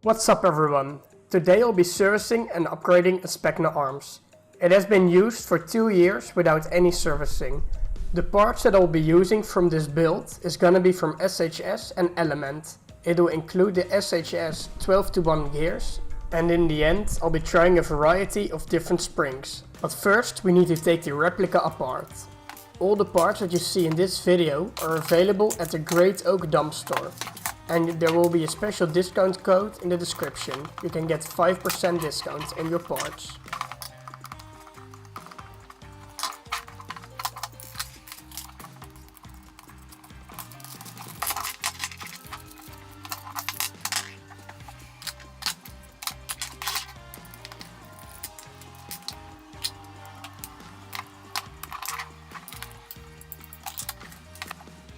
What's up everyone? Today I'll be servicing and upgrading a Specna arms. It has been used for 2 years without any servicing. The parts that I'll be using from this build is gonna be from SHS and Element. It will include the SHS 12:1 gears, and in the end I'll be trying a variety of different springs. But first we need to take the replica apart. All the parts that you see in this video are available at the Great Oak Dump Store. And there will be a special discount code in the description. You can get 5% discount on your parts.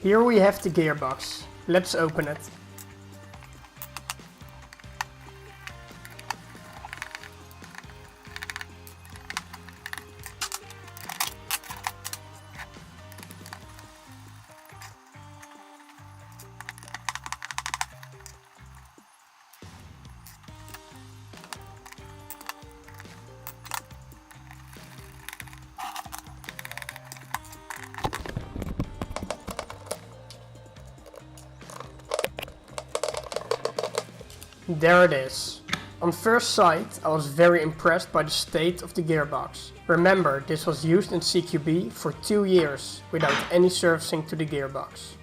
Here we have the gearbox. Let's open it. There it is. On first sight, I was very impressed by the state of the gearbox. Remember, this was used in CQB for 2 years without any servicing to the gearbox.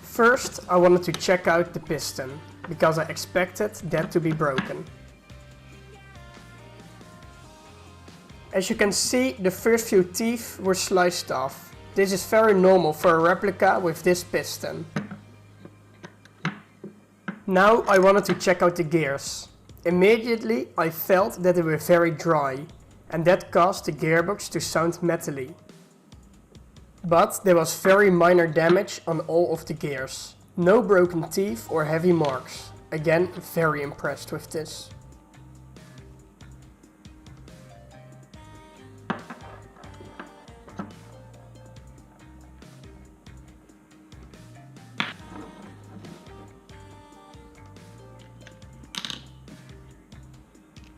First, I wanted to check out the piston, because I expected that to be broken. As you can see, the first few teeth were sliced off. This is very normal for a replica with this piston. Now I wanted to check out the gears. Immediately I felt that they were very dry, and that caused the gearbox to sound metally. But there was very minor damage on all of the gears. No broken teeth or heavy marks. Again, very impressed with this.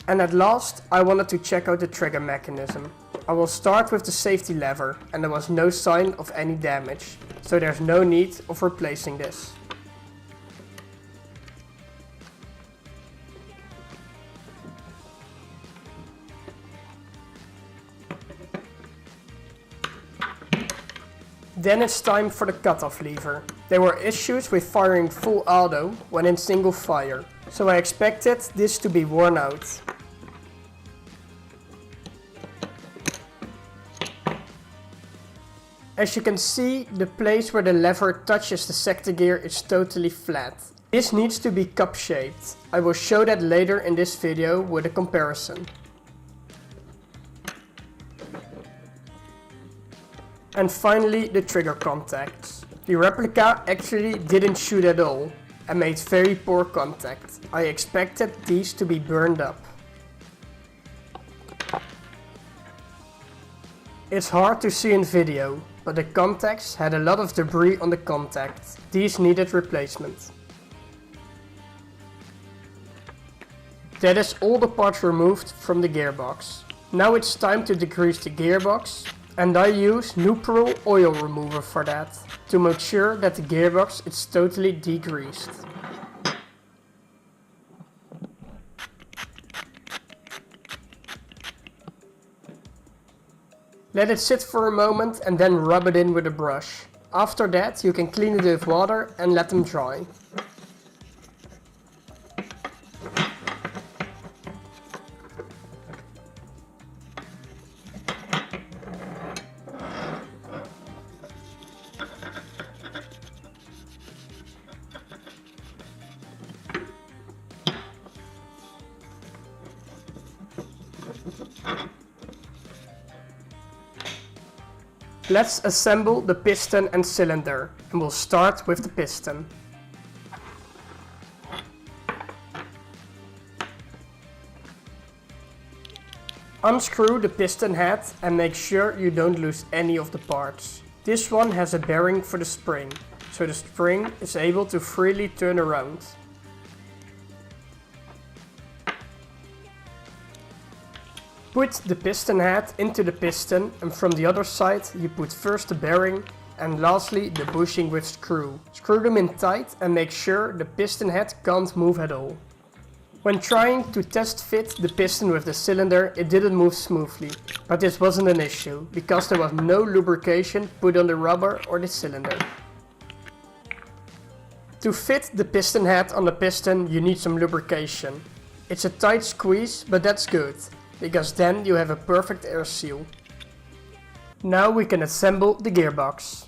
And at last, I wanted to check out the trigger mechanism. I will start with the safety lever, and there was no sign of any damage, so there's no need of replacing this. Then it's time for the cutoff lever. There were issues with firing full auto when in single fire, so I expected this to be worn out. As you can see, the place where the lever touches the sector gear is totally flat. This needs to be cup shaped. I will show that later in this video with a comparison. And finally, the trigger contacts. The replica actually didn't shoot at all and made very poor contact. I expected these to be burned up. It's hard to see in video, but the contacts had a lot of debris on the contact. These needed replacement. That is all the parts removed from the gearbox. Now it's time to degrease the gearbox, and I use neutral oil remover for that, to make sure that the gearbox is totally degreased. Let it sit for a moment and then rub it in with a brush. After that you can clean it with water and let them dry. Let's assemble the piston and cylinder, and we'll start with the piston. Unscrew the piston head and make sure you don't lose any of the parts. This one has a bearing for the spring, so the spring is able to freely turn around. Put the piston head into the piston, and from the other side you put first the bearing and lastly the bushing with screw. Screw them in tight and make sure the piston head can't move at all. When trying to test fit the piston with the cylinder, it didn't move smoothly, but this wasn't an issue because there was no lubrication put on the rubber or the cylinder. To fit the piston head on the piston you need some lubrication. It's a tight squeeze, but that's good, because then you have a perfect air seal. Now we can assemble the gearbox.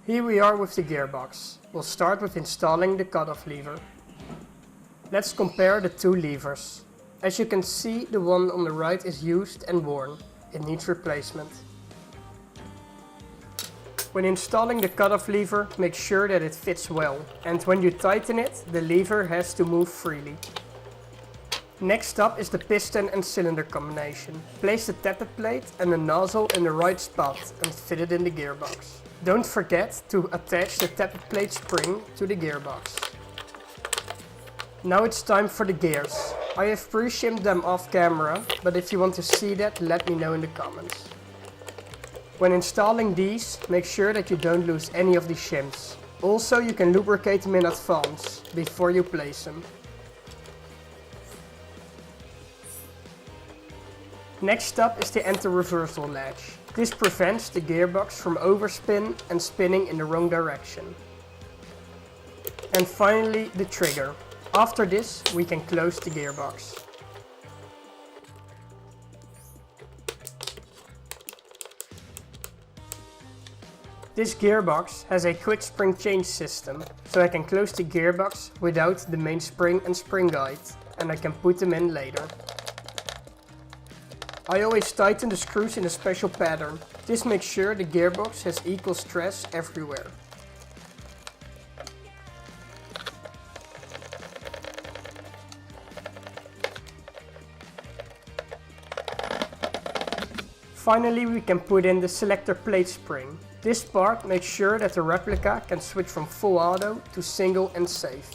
Here we are with the gearbox. We'll start with installing the cutoff lever. Let's compare the two levers. As you can see, the one on the right is used and worn. It needs replacement. When installing the cutoff lever, make sure that it fits well, and when you tighten it, the lever has to move freely. Next up is the piston and cylinder combination. Place the tappet plate and the nozzle in the right spot and fit it in the gearbox. Don't forget to attach the tappet plate spring to the gearbox. Now it's time for the gears. I have pre-shimmed them off camera, but if you want to see that, let me know in the comments. When installing these, make sure that you don't lose any of the shims. Also, you can lubricate them in advance, before you place them. Next up is the anti-reversal latch. This prevents the gearbox from overspin and spinning in the wrong direction. And finally, the trigger. After this, we can close the gearbox. This gearbox has a quick spring change system, so I can close the gearbox without the main spring and spring guide, and I can put them in later. I always tighten the screws in a special pattern. This makes sure the gearbox has equal stress everywhere. Finally, we can put in the selector plate spring. This part makes sure that the replica can switch from full auto to single and safe.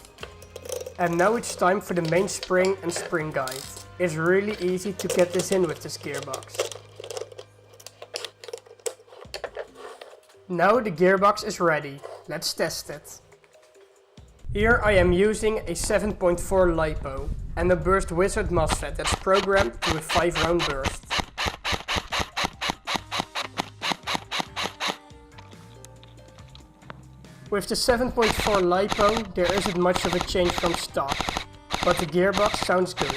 And now it's time for the main spring and spring guide. It's really easy to get this in with this gearbox. Now the gearbox is ready. Let's test it. Here I am using a 7.4 LiPo and a burst wizard MOSFET that's programmed to a 5-round burst. With the 7.4 LiPo there isn't much of a change from stock, but the gearbox sounds good.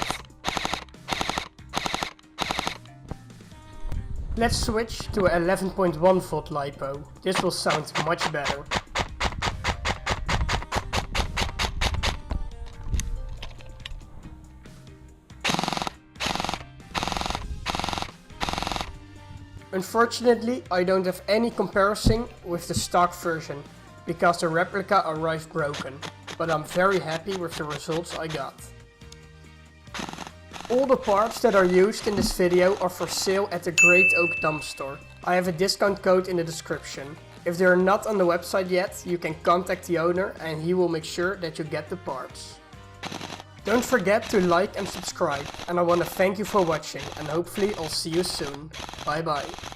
Let's switch to a 11.1 volt LiPo. This will sound much better. Unfortunately, I don't have any comparison with the stock version, because the replica arrived broken, but I'm very happy with the results I got. All the parts that are used in this video are for sale at the Great Oak Dump Store. I have a discount code in the description. If they are not on the website yet, you can contact the owner and he will make sure that you get the parts. Don't forget to like and subscribe, and I want to thank you for watching, and hopefully I'll see you soon. Bye bye.